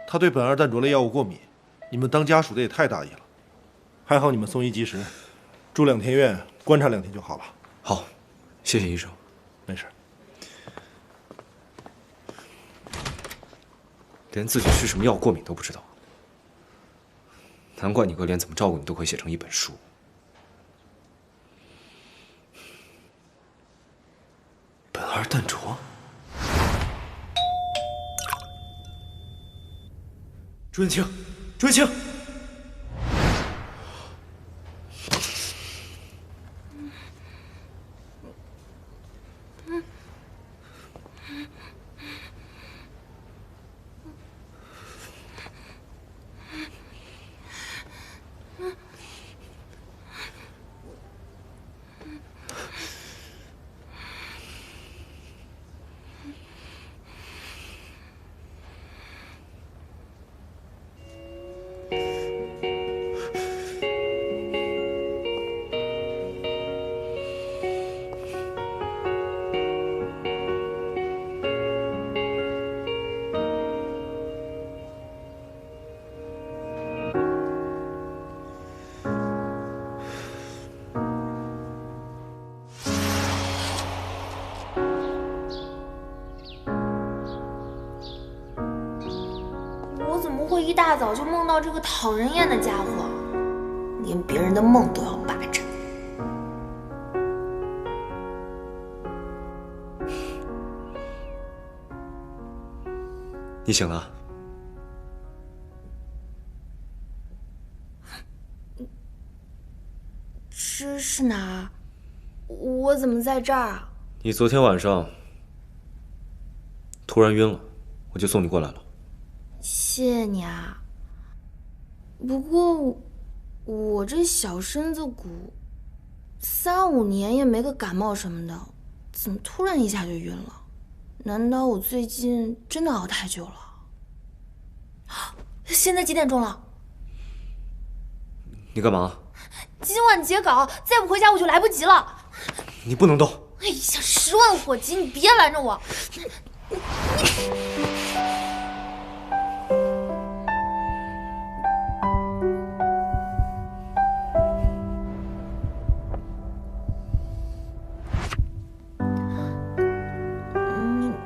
他对苯二氮卓类药物过敏，你们当家属的也太大意了。还好你们送医及时，住2天院，观察2天就好了。好，谢谢医生。没事。连自己吃什么药过敏都不知道，难怪你哥连怎么照顾你都可以写成一本书。苯二氮卓。 朱元清，朱元清，一大早就梦到这个讨人厌的家伙，连别人的梦都要霸占。你醒了？这是哪儿？我怎么在这儿啊？你昨天晚上突然晕了，我就送你过来了。 谢谢你啊。不过我这小身子骨，3、5年也没个感冒什么的，怎么突然一下就晕了？难道我最近真的熬太久了？现在几点钟了？你干嘛？今晚截稿，再不回家我就来不及了。你不能动！哎呀，10万火急，你别拦着我。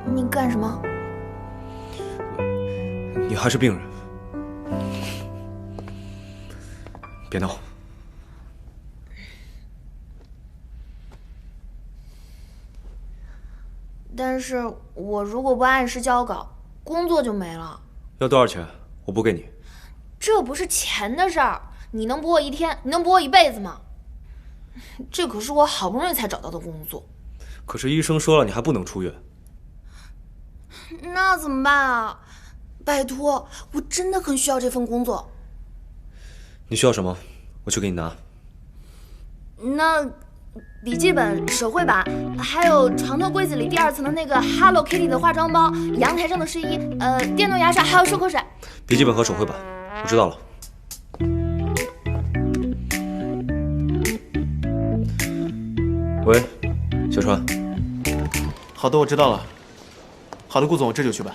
你干什么？你还是病人，别闹。但是我如果不按时交稿，工作就没了。要多少钱？我补给你。这不是钱的事儿，你能补我1天，你能补我1辈子吗？这可是我好不容易才找到的工作。可是医生说了，你还不能出院。那怎么办啊？拜托，我真的很需要这份工作。你需要什么？我去给你拿。那笔记本、手绘板，还有床头柜子里第2层的那个 Hello Kitty 的化妆包，阳台上的睡衣，电动牙刷，还有漱口水。笔记本和手绘板，我知道了。喂，小川。好的，我知道了。好的，顾总，我这就去办。